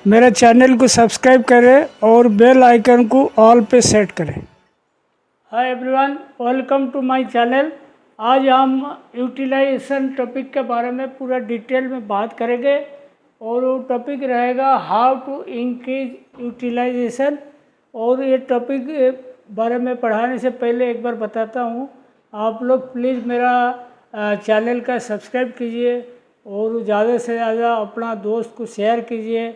मेरे चैनल को सब्सक्राइब करें और बेल आइकन को ऑल पे सेट करें। Hi everyone, welcome to my channel. आज हम यूटिलाइजेशन टॉपिक के बारे में पूरा डिटेल में बात करेंगे और वो टॉपिक रहेगा हाउ टू इंक्रीज यूटिलाइजेशन। और ये टॉपिक बारे में पढ़ाने से पहले एक बार बताता हूँ, आप लोग प्लीज़ मेरा चैनल का सब्सक्राइब कीजिए और ज़्यादा से ज़्यादा अपना दोस्त को शेयर कीजिए।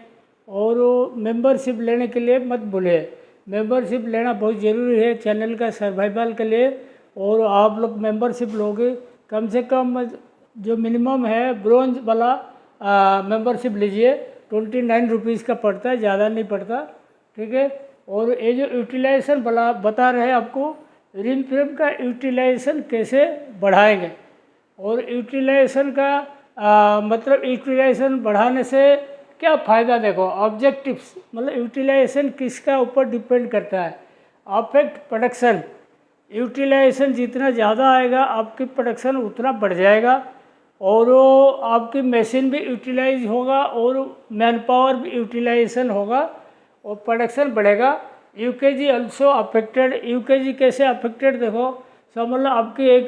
और मेंबरशिप लेने के लिए मत भूलिए, मेंबरशिप लेना बहुत ज़रूरी है चैनल का सर्वाइवल के लिए। और आप लोग मेंबरशिप लोगे, कम से कम जो मिनिमम है ब्रोंज वाला मेंबरशिप लीजिए। 29 रुपीज़ का पड़ता है, ज़्यादा नहीं पड़ता, ठीक है। और ये जो यूटिलाइजेशन बता रहे हैं आपको, रिम फ्रेम का यूटिलाइजेशन कैसे बढ़ाएंगे। और यूटिलाइजेशन का मतलब यूटिलाइजेशन बढ़ाने से क्या फ़ायदा, देखो ऑब्जेक्टिव्स, मतलब यूटिलाइजेशन किसका ऊपर डिपेंड करता है। अफेक्ट प्रोडक्शन, यूटिलाइजेशन जितना ज़्यादा आएगा आपकी प्रोडक्शन उतना बढ़ जाएगा और आपकी मशीन भी यूटिलाइज होगा और मैन पावर भी यूटिलाइजेशन होगा और प्रोडक्शन बढ़ेगा। UKG also affected. यूकेजी कैसे अफेक्टेड, देखो समझ लो आपकी एक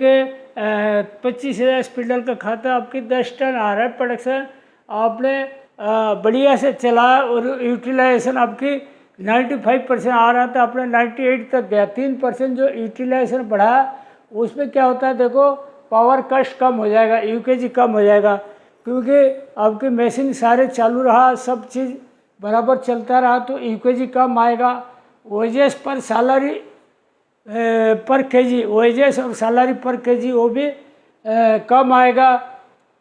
25,000 स्पिंडल का खाता आपकी 10 टन आ रहा है प्रोडक्शन, आपने बढ़िया से चला और यूटिलाइजेशन आपकी 95% आ रहा था, आपने 98 तक गया। 3% जो यूटिलाइजेशन बढ़ा उसमें क्या होता है, देखो पावर कस्ट कम हो जाएगा, यूकेजी कम हो जाएगा, क्योंकि आपकी मशीन सारे चालू रहा, सब चीज़ बराबर चलता रहा तो यूकेजी कम आएगा। वेजेस पर सैलरी पर केजी, वेजेस और सैलरी पर केजी वो भी कम आएगा।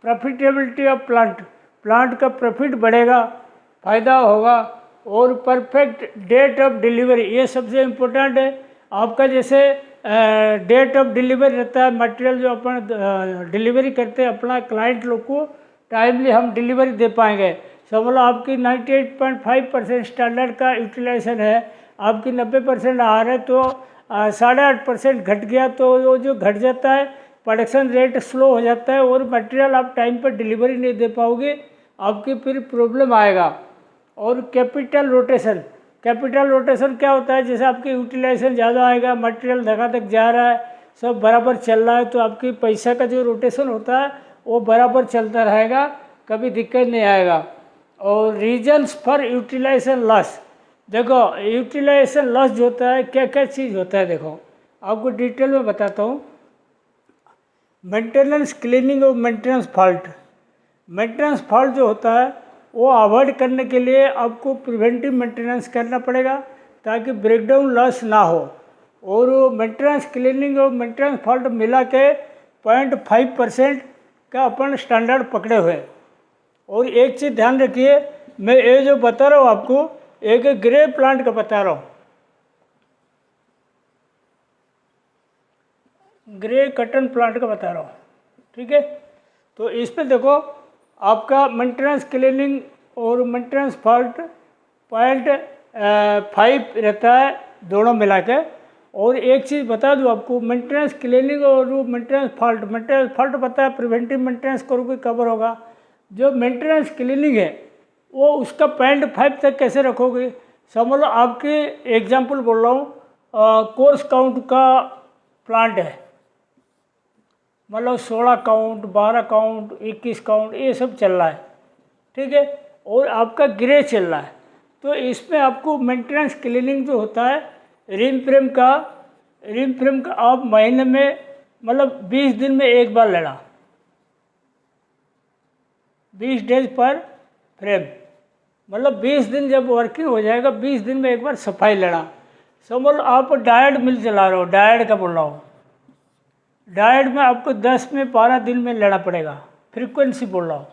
प्रॉफिटेबिलिटी ऑफ प्लांट का प्रॉफिट बढ़ेगा, फ़ायदा होगा। और परफेक्ट डेट ऑफ डिलीवरी, ये सबसे इम्पोर्टेंट है आपका। जैसे डेट ऑफ डिलीवरी रहता है, मटेरियल जो अपन डिलीवरी करते हैं अपना क्लाइंट लोग को टाइमली हम डिलीवरी दे पाएंगे। समझ लो आपकी 98.5% स्टैंडर्ड का यूटिलाइजेशन है, आपकी 90% आ रहा है तो 8.5% घट गया, तो वो जो घट जाता है प्रोडक्शन रेट स्लो हो जाता है और मटेरियल आप टाइम पर डिलीवरी नहीं दे पाओगे, आपकी फिर प्रॉब्लम आएगा। और कैपिटल रोटेशन क्या होता है, जैसे आपकी यूटिलाइजेशन ज़्यादा आएगा, मटेरियल धड़ाधड़ जा रहा है, सब बराबर चल रहा है, तो आपकी पैसा का जो रोटेशन होता है वो बराबर चलता रहेगा, कभी दिक्कत नहीं आएगा। और रीजन्स फॉर यूटिलाइजेशन लॉस, देखो यूटिलाइजेशन लॉस जो होता है क्या क्या चीज़ होता है, देखो आपको डिटेल में बताता हूँ। मेंटेनेंस क्लीनिंग और मेंटेनेंस फॉल्ट जो होता है वो अवॉइड करने के लिए आपको प्रिवेंटिव मेंटेनेंस करना पड़ेगा ताकि ब्रेकडाउन लॉस ना हो। और मेंटेनेंस क्लीनिंग और मेंटेनेंस फॉल्ट मिला के 0.5% का अपन स्टैंडर्ड पकड़े हुए। और एक चीज़ ध्यान रखिए, मैं ये जो बता रहा हूँ आपको, एक ग्रे प्लांट का बता रहा हूँ, ग्रे कॉटन प्लांट का बता रहा हूँ, ठीक है। तो इस पर देखो आपका मेंटेनेंस क्लीनिंग और मेंटेनेंस फॉल्ट 0.5 रहता है दोनों मिला के। और एक चीज़ बता दूँ आपको, मेंटेनेंस क्लीनिंग और मेंटेनेंस फॉल्ट पता है, प्रिवेंटिव मेंटेनेंस करोगे कवर होगा। जो मेंटेनेंस क्लीनिंग है वो उसका 0.5 तक कैसे रखोगे, समझ लो आपके एग्जाम्पल बोल रहा हूँ, कोर्स काउंट का प्लांट है, मतलब 16 काउंट, 12 काउंट, 21 काउंट, ये सब चल रहा है, ठीक है। और आपका ग्रे चल रहा है, तो इसमें आपको मेंटेनेंस क्लीनिंग जो होता है रिम फ्रेम का आप महीने में मतलब 20 दिन में एक बार लेना, 20 डेज पर फ्रेम, मतलब 20 दिन जब वर्किंग हो जाएगा 20 दिन में एक बार सफाई लेना। समझ लो आप डायरेक्ट मिल चला रहे हो, डायरेक्ट का बोल रहा हूँ, डायरेक्ट में आपको 10 में 12 दिन में लेना पड़ेगा, फ्रीक्वेंसी बोल रहा हूँ।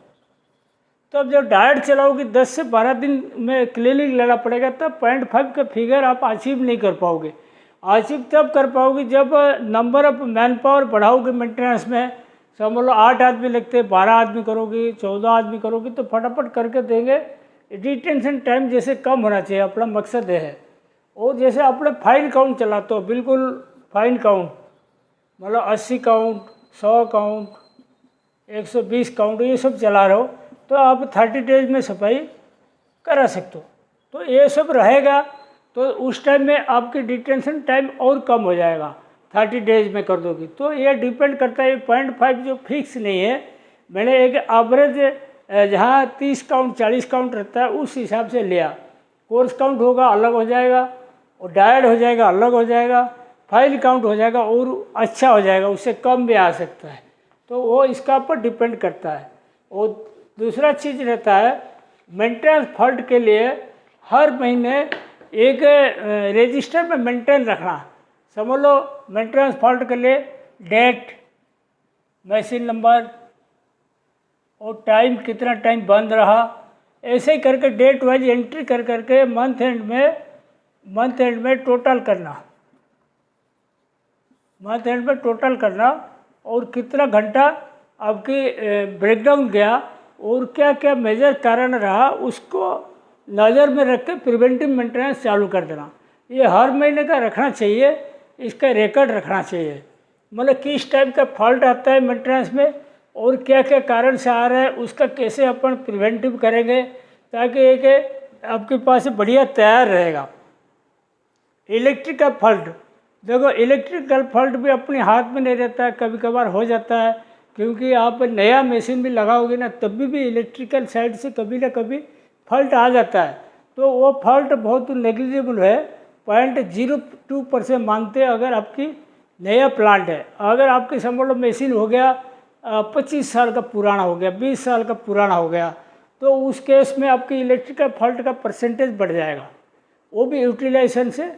तो अब जब डायरेक्ट चलाओगे 10 से 12 दिन में क्लीनिंग लेना पड़ेगा, तब 0.5 का फिगर आप अचीव नहीं कर पाओगे। अचीव तब कर पाओगे जब नंबर ऑफ मैन पावर बढ़ाओगे मेंटेनेंस में। समझ लो 8 आदमी लगते, 12 आदमी करोगे, 14 आदमी करोगे तो फटाफट करके देंगे। डिटेंशन टाइम जैसे कम होना चाहिए, अपना मकसद ये है। और जैसे अपने फाइन काउंट चलाते हो, बिल्कुल फाइन काउंट, मतलब 80 काउंट, 100 काउंट, 120 काउंट, ये सब चला रहे हो, तो आप 30 डेज में सफाई करा सकते हो। तो ये सब रहेगा तो उस टाइम में आपकी डिटेंशन टाइम और कम हो जाएगा, 30 डेज में कर दोगी। तो ये डिपेंड करता है, 0.5 जो फिक्स नहीं है, मैंने एक एवरेज जहाँ 30 काउंट 40 काउंट रहता है उस हिसाब से लिया। कोर्स काउंट होगा अलग हो जाएगा, और डायड हो जाएगा अलग हो जाएगा, फाइल काउंट हो जाएगा और अच्छा हो जाएगा, उससे कम भी आ सकता है। तो वो इसका ऊपर डिपेंड करता है। और दूसरा चीज़ रहता है मेंटेनेंस फंड के लिए हर महीने एक रजिस्टर में मेंटेन रखना। समझ लो मेंटेनेंस फंड के लिए डेट, मशीन नंबर और टाइम, कितना टाइम बंद रहा, ऐसे ही करके डेट वाइज एंट्री कर करके मंथ एंड में टोटल करना, मंथ एंड में टोटल करना, और कितना घंटा आपकी ब्रेकडाउन गया और क्या क्या मेजर कारण रहा उसको नज़र में रख के प्रिवेंटिव मेंटेनेंस चालू कर देना। ये हर महीने का रखना चाहिए, इसका रिकॉर्ड रखना चाहिए। मतलब किस टाइप का फॉल्ट आता है मेंटेनेंस में और क्या क्या कारण से आ रहा है, उसका कैसे अपन प्रिवेंटिव करेंगे ताकि एक आपके पास बढ़िया तैयार रहेगा। इलेक्ट्रिकल फॉल्ट, देखो इलेक्ट्रिकल फॉल्ट भी अपने हाथ में नहीं रहता है, कभी कभार हो जाता है, क्योंकि आप नया मशीन भी लगाओगे ना तब भी इलेक्ट्रिकल साइड से कभी ना कभी फॉल्ट आ जाता है। तो वो फॉल्ट बहुत नेग्लिजिबल है, 0.02% मानते हैं अगर आपकी नया प्लांट है। अगर आपकी समझ लो मशीन हो गया 25 साल का पुराना हो गया, 20 साल का पुराना हो गया, तो उस केस में आपकी इलेक्ट्रिकल फॉल्ट का परसेंटेज बढ़ जाएगा, वो भी यूटिलाइजेशन से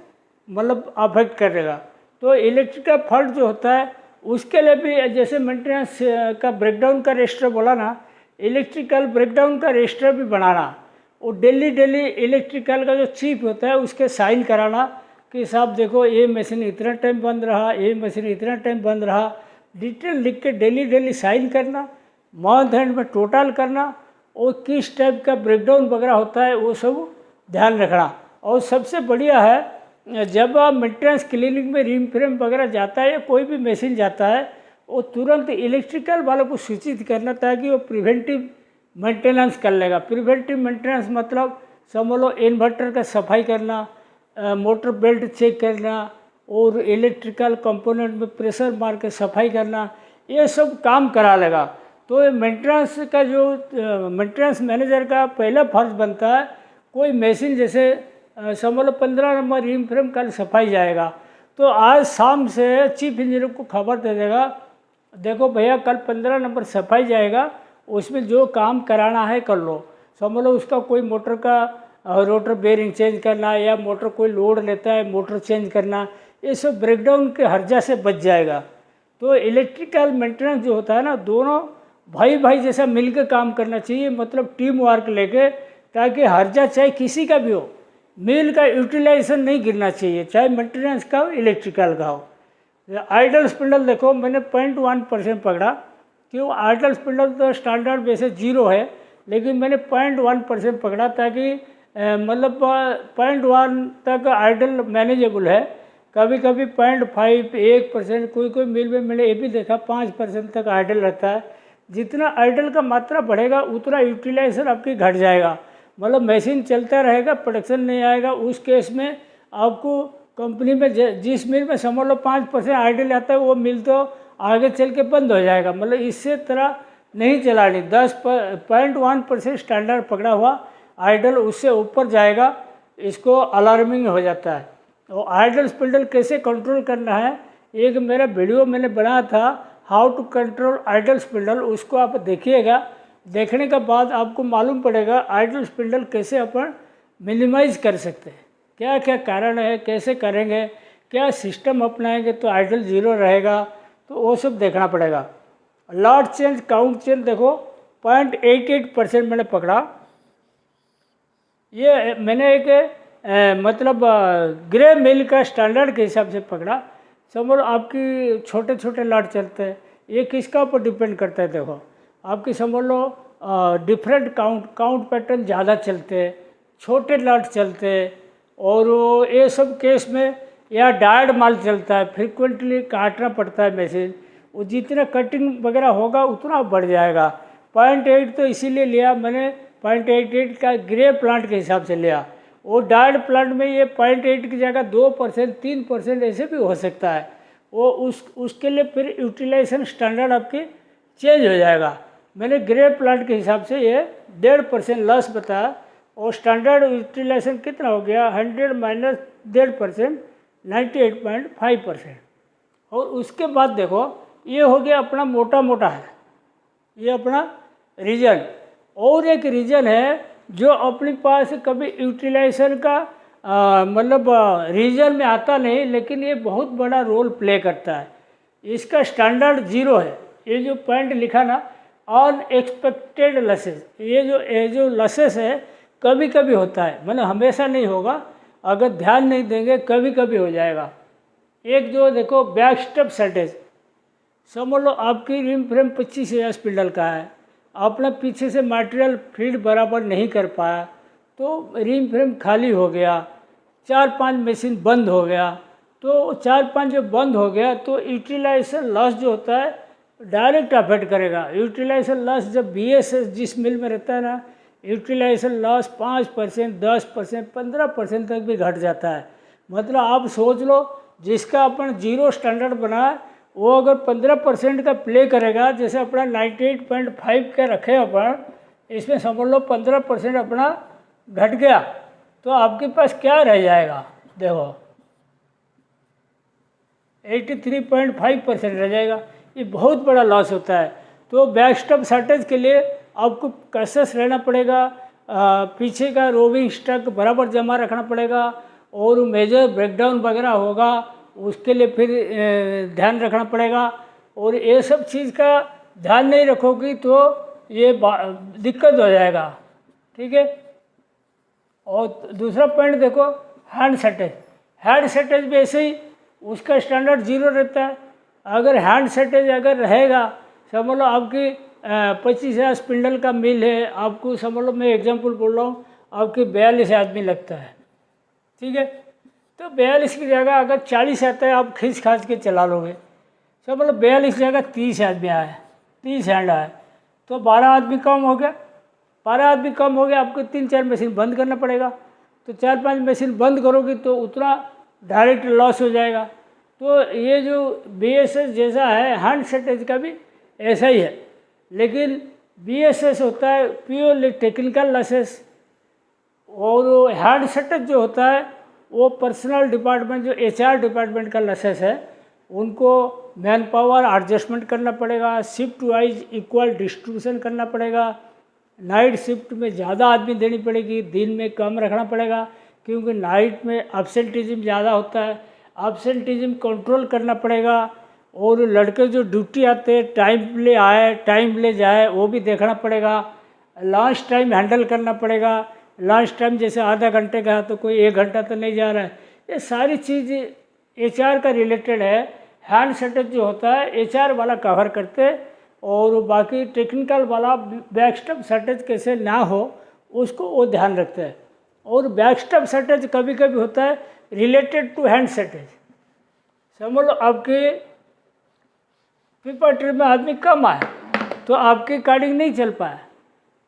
मतलब अफेक्ट करेगा। तो इलेक्ट्रिकल फॉल्ट जो होता है उसके लिए भी जैसे मेंटेनेंस का ब्रेकडाउन का रजिस्टर बोला ना, इलेक्ट्रिकल ब्रेकडाउन का रजिस्टर भी बनाना, और डेली इलेक्ट्रिकल का जो चीफ होता है उसके साइन कराना कि साहब देखो ये मशीन इतना टाइम बंद रहा, ये मशीन इतना टाइम बंद रहा, डिटेल लिख के डेली साइन करना, मंथ एंड में टोटल करना, और किस टाइप का ब्रेकडाउन वगैरह होता है वो सब ध्यान रखना। और सबसे बढ़िया है जब आप मेंटेनेंस क्लिनिक में रिम फ्रेम वगैरह जाता है या कोई भी मशीन जाता है, वो तुरंत इलेक्ट्रिकल वालों को सूचित करना ताकि वो प्रिवेंटिव मेंटेनेंस कर लेगा। प्रिवेंटिव मेंटेनेंस मतलब समझ लो इन्वर्टर का सफाई करना, मोटर बेल्ट चेक करना, और इलेक्ट्रिकल कंपोनेंट में प्रेशर मार के सफाई करना, ये सब काम करा लेगा। तो मेंटेनेंस का जो मेंटेनेंस मैनेजर का पहला फर्ज बनता है, कोई मशीन जैसे समझ लो 15 नंबर रिम फ्रेम कल सफाई जाएगा, तो आज शाम से चीफ इंजीनियर को खबर दे देगा, देखो भैया कल 15 नंबर सफाई जाएगा, उसमें जो काम कराना है कर लो। समझ लो उसका कोई मोटर का रोटर बेरिंग चेंज करना, या मोटर कोई लोड लेता है मोटर चेंज करना, ये सब ब्रेकडाउन के हर्जा से बच जाएगा। तो इलेक्ट्रिकल मेंटेनेंस जो होता है ना, दोनों भाई जैसा मिलकर काम करना चाहिए, मतलब टीम वर्क लेके, ताकि हर्जा चाहे किसी का भी हो, मिल का यूटिलाइजेशन नहीं गिरना चाहिए, चाहे मेंटेनेंस का हो इलेक्ट्रिकल का हो। आइडल स्पिंडल देखो मैंने 0.1% पकड़ा, क्यों आइडल स्पिंडल तो स्टैंडर्ड बेसिस 0 है, लेकिन मैंने 0.1% पकड़ा ताकि मतलब 0.1 तक आइडल मैनेजेबल है। कभी कभी 0.5 1%, कोई मिल में मैंने ये भी देखा 5% तक आइडल रहता है। जितना आइडल का मात्रा बढ़ेगा उतना यूटिलाइजेशन आपकी घट जाएगा, मतलब मशीन चलता रहेगा, प्रोडक्शन नहीं आएगा। उस केस में आपको कंपनी में जिस मिल में समझ लो 5% आइडल आता है, वो मिल तो आगे चल के बंद हो जाएगा। मतलब इससे तरह नहीं चलानी, 10.1% स्टैंडर्ड पकड़ा हुआ आइडल, उससे ऊपर जाएगा इसको अलार्मिंग हो जाता है। और आइडल स्पिंडल कैसे कंट्रोल करना है, एक मेरा वीडियो मैंने बनाया था how to control idle spindle, उसको आप देखिएगा। देखने के बाद आपको मालूम पड़ेगा आइडल स्पिंडल कैसे अपन मिनिमाइज कर सकते हैं, क्या क्या कारण है, कैसे करेंगे, क्या सिस्टम अपनाएंगे तो आइडल 0 रहेगा, तो वो सब देखना पड़ेगा। लॉट चेंज काउंट चेंज देखो 0.88% मैंने पकड़ा। ये मैंने एक मतलब ग्रे मिल का स्टैंडर्ड के हिसाब से पकड़ा। समझ लो आपकी छोटे छोटे लॉट चलते हैं, ये किसका ऊपर डिपेंड करता है। देखो आपकी समझ लो डिफरेंट काउंट पैटर्न ज़्यादा चलते हैं, छोटे लॉट चलते हैं, और ये सब केस में या डायड माल चलता है, फ्रिक्वेंटली काटना पड़ता है मशीन, वो जितना कटिंग वगैरह होगा उतना बढ़ जाएगा। 0.8 तो इसीलिए लिया मैंने 0.88 का ग्रे प्लांट के हिसाब से लिया। वो डायड प्लांट में ये 0.8 की जगह 2%, 3% ऐसे भी हो सकता है। वो उसके लिए फिर यूटिलाइजेशन स्टैंडर्ड आपकी चेंज हो जाएगा। मैंने ग्रे प्लांट के हिसाब से ये 1.5% लॉस बताया और स्टैंडर्ड यूटिलाइजेशन कितना हो गया 100 माइनस 1.5% 98.5%। और उसके बाद देखो ये हो गया अपना मोटा मोटा है, ये अपना रीजन। और एक रीजन है जो अपने पास कभी यूटिलाइजेशन का मतलब रीजन में आता नहीं, लेकिन ये बहुत बड़ा रोल प्ले करता है। इसका स्टैंडर्ड 0 है। ये जो पॉइंट लिखा ना अनएक्सपेक्टेड लसेस, ये जो लसेस है कभी कभी होता है, मतलब हमेशा नहीं होगा। अगर ध्यान नहीं देंगे कभी कभी हो जाएगा। एक जो देखो बैक स्टेप सर्टेज, समझ लो आपकी रिम फ्रेम 25,000 स्पिंडल का है, आपने पीछे से मटेरियल फीड बराबर नहीं कर पाया तो रिम फ्रेम खाली हो गया, 4-5 मशीन बंद हो गया। तो 4-5 जो बंद हो गया तो यूटिलाइजेशन लॉस जो होता है डायरेक्ट अफेक्ट करेगा। यूटिलाइजेशन लॉस जब BSS जिस मिल में रहता है ना, यूटिलाइजेशन लॉस 5%, 10%, 15% तक भी घट जाता है। मतलब आप सोच लो जिसका अपन 0 स्टैंडर्ड बना वो अगर 15% का प्ले करेगा, जैसे अपना 98.5 का रखे अपन, इसमें समझ लो 15% अपना घट गया तो आपके पास क्या रह जाएगा, देखो 83.5% रह जाएगा। ये बहुत बड़ा लॉस होता है। तो बैकस्टॉप शॉर्टेज के लिए आपको कशस रहना पड़ेगा, पीछे का रोविंग स्टॉक बराबर जमा रखना पड़ेगा और मेजर ब्रेकडाउन वगैरह होगा उसके लिए फिर ध्यान रखना पड़ेगा। और ये सब चीज़ का ध्यान नहीं रखोगी तो ये दिक्कत हो जाएगा, ठीक है। और दूसरा पॉइंट देखो हैंड शॉर्टेज। हैंड शॉर्टेज भी ऐसे ही उसका स्टैंडर्ड 0 रहता है। अगर हैंड शॉर्टेज अगर रहेगा, समझ लो आपकी 25,000 स्पिंडल का मिल है, आपको समझ लो मैं एग्जांपल बोल रहा हूँ, आपके 42 आदमी लगता है, ठीक है। तो 42 की जगह अगर 40 आता है आप खींच खाच के चला लोगे। समझ लो 42 की जगह 30 आदमी आए, 30 हैंड आए तो 12 आदमी कम हो गया। 12 आदमी कम हो गया, आपको 3-4 मशीन बंद करना पड़ेगा। तो 4-5 मशीन बंद करोगे तो उतना डायरेक्ट लॉस हो जाएगा। तो ये जो BSS जैसा है हैंड शॉर्टेज का भी ऐसा ही है, लेकिन BSS होता है प्योरली टेक्निकल लॉसेस और हैंड शॉर्टेज जो होता है वो पर्सनल डिपार्टमेंट जो HR डिपार्टमेंट का लॉसेस है, उनको मैन पावर एडजस्टमेंट करना पड़ेगा, शिफ्ट वाइज इक्वल डिस्ट्रीब्यूशन करना पड़ेगा। नाइट शिफ्ट में ज़्यादा आदमी देनी पड़ेगी, दिन में कम रखना पड़ेगा, क्योंकि नाइट में एब्सेंटिज्म ज़्यादा होता है। एब्सेंटिज्म कंट्रोल करना पड़ेगा। और लड़के जो ड्यूटी आते हैं टाइम ले आए टाइम ले जाए वो भी देखना पड़ेगा। लंच टाइम हैंडल करना पड़ेगा। लंच टाइम जैसे आधा घंटे का है तो कोई 1 घंटा तो नहीं जा रहा है। ये सारी चीज़ HR का रिलेटेड है। हैंड शॉर्टेज जो होता है HR वाला कवर करते, और बाकी टेक्निकल वाला बैकस्टॉप शॉर्टेज कैसे ना हो उसको वो ध्यान रखते हैं। और बैकस्टॉप शॉर्टेज कभी कभी होता है रिलेटेड टू हैंड शॉर्टेज। समझ लो आपके पेपर ट्री में आदमी कम आए तो आपकी कार्डिंग नहीं चल पाया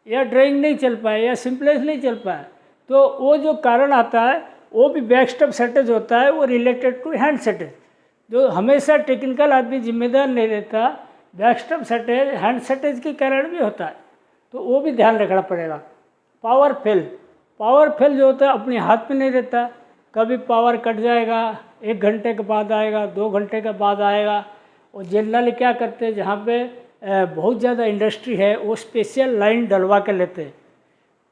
या ड्राइंग नहीं चल पाया या सिंपलेस नहीं चल पाया, तो वो जो कारण आता है वो भी बैकस्टॉप शॉर्टेज होता है, वो रिलेटेड टू हैंड शॉर्टेज। जो हमेशा टेक्निकल आदमी जिम्मेदार नहीं रहता, बैकस्टॉप शॉर्टेज हैंड शॉर्टेज के कारण भी होता है, तो वो भी ध्यान रखना पड़ेगा। पावर फेल जो होता है अपने हाथ में नहीं रहता। कभी पावर कट जाएगा, 1 घंटे के बाद आएगा, 2 घंटे के बाद आएगा। और जनरली क्या करते हैं, जहाँ पे बहुत ज़्यादा इंडस्ट्री है वो स्पेशल लाइन डलवा के लेते हैं।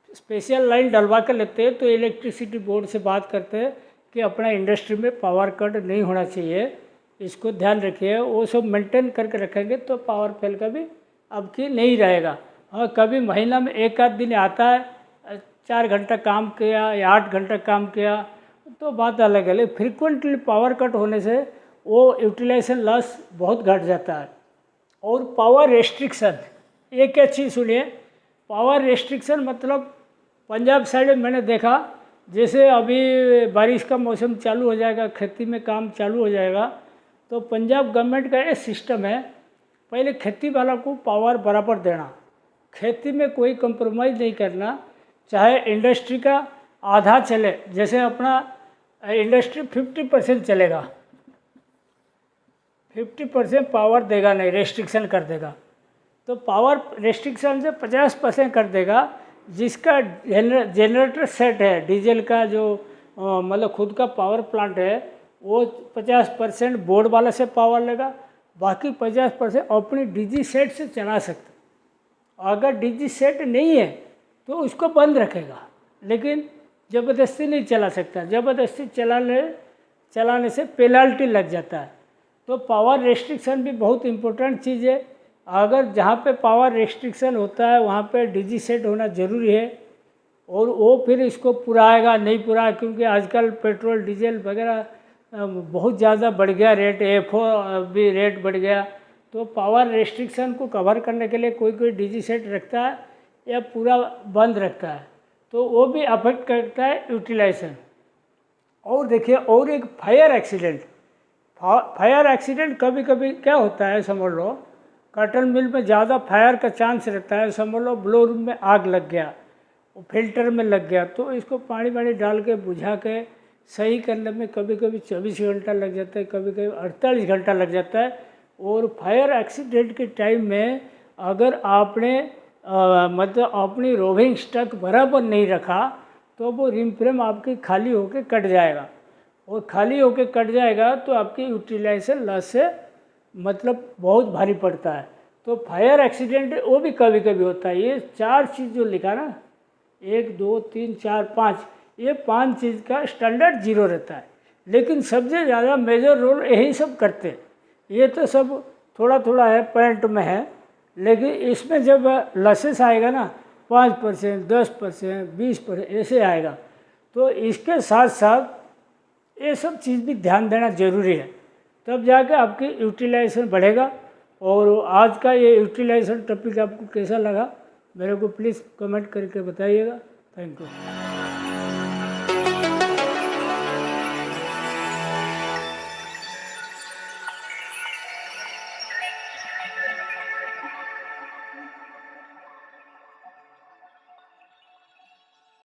स्पेशल लाइन डलवा के लेते हैं तो इलेक्ट्रिसिटी बोर्ड से बात करते हैं कि अपना इंडस्ट्री में पावर कट नहीं होना चाहिए, इसको ध्यान रखिए। वो सब मेंटेन करके रखेंगे तो पावर फेल का भी अब की नहीं रहेगा। हाँ, कभी महीना में 1 आध दिन आता है, 4 घंटा काम किया या 8 घंटा काम किया तो बात अलग है। लेकिन फ्रिक्वेंटली पावर कट होने से वो यूटिलाइजेशन लॉस बहुत घट जाता है। और पावर रेस्ट्रिक्शन, एक चीज़ सुनिए, पावर रेस्ट्रिक्शन मतलब पंजाब साइड में मैंने देखा, जैसे अभी बारिश का मौसम चालू हो जाएगा, खेती में काम चालू हो जाएगा, तो पंजाब गवर्नमेंट का ये सिस्टम है, पहले खेती वाला को पावर बराबर देना, खेती में कोई कंप्रोमाइज़ नहीं करना, चाहे इंडस्ट्री का आधा चले, जैसे अपना इंडस्ट्री 50% चलेगा, 50% पावर देगा नहीं, रेस्ट्रिक्शन कर देगा, तो पावर रेस्ट्रिक्शन से 50% कर देगा। जिसका जनरेटर सेट है डीजल का, जो मतलब खुद का पावर प्लांट है, वो 50% बोर्ड वाला से पावर लेगा, बाकी 50% अपनी डीजी सेट से चला सकता। अगर डीजी सेट नहीं है तो उसको बंद रखेगा, लेकिन ज़बरदस्ती नहीं चला सकता। ज़बरदस्ती चलाने से पेनल्टी लग जाता है। तो पावर रेस्ट्रिक्शन भी बहुत इम्पोर्टेंट चीज़ है। अगर जहाँ पे पावर रेस्ट्रिक्शन होता है वहाँ पे डीजी सेट होना ज़रूरी है, और वो फिर इसको पुराएगा नहीं पुराए, क्योंकि आजकल पेट्रोल डीजल वगैरह बहुत ज़्यादा बढ़ गया रेट, एफओ भी रेट बढ़ गया। तो पावर रेस्ट्रिक्शन को कवर करने के लिए कोई कोई डीजी सेट रखता है या पूरा बंद रखता है, तो वो भी अफेक्ट करता है यूटिलाइजेशन। और देखिए, और एक फायर एक्सीडेंट कभी कभी क्या होता है, समझ लो कॉटन मिल में ज़्यादा फायर का चांस रहता है। समझ लो ब्लो रूम में आग लग गया, वो फिल्टर में लग गया, तो इसको पानी डाल के बुझा के सही करने में कभी कभी 24 घंटा लग जाता है, कभी कभी 48 घंटा लग जाता है। और फायर एक्सीडेंट के टाइम में अगर आपने मतलब अपनी रोविंग स्टॉक बराबर नहीं रखा, तो वो रिम फ्रेम आपकी खाली होके कट जाएगा, और खाली होके कट जाएगा तो आपकी यूटिलाइजेशन लॉस से मतलब बहुत भारी पड़ता है। तो फायर एक्सीडेंट वो भी कभी कभी होता है। ये 4 चीज़ जो लिखा ना, 1 2 3 4 5, ये 5 चीज़ का स्टैंडर्ड 0 रहता है, लेकिन सबसे ज़्यादा मेजर रोल यही सब करते हैं। ये तो सब थोड़ा थोड़ा है, पॉइंट में है, लेकिन इसमें जब लॉसेस आएगा ना 5%, 10%, 20% ऐसे आएगा, तो इसके साथ साथ ये सब चीज़ भी ध्यान देना ज़रूरी है, तब जाके आपकी यूटिलाइजेशन बढ़ेगा। और आज का ये यूटिलाइजेशन टॉपिक आपको कैसा लगा, मेरे को प्लीज़ कमेंट करके बताइएगा। Thank you.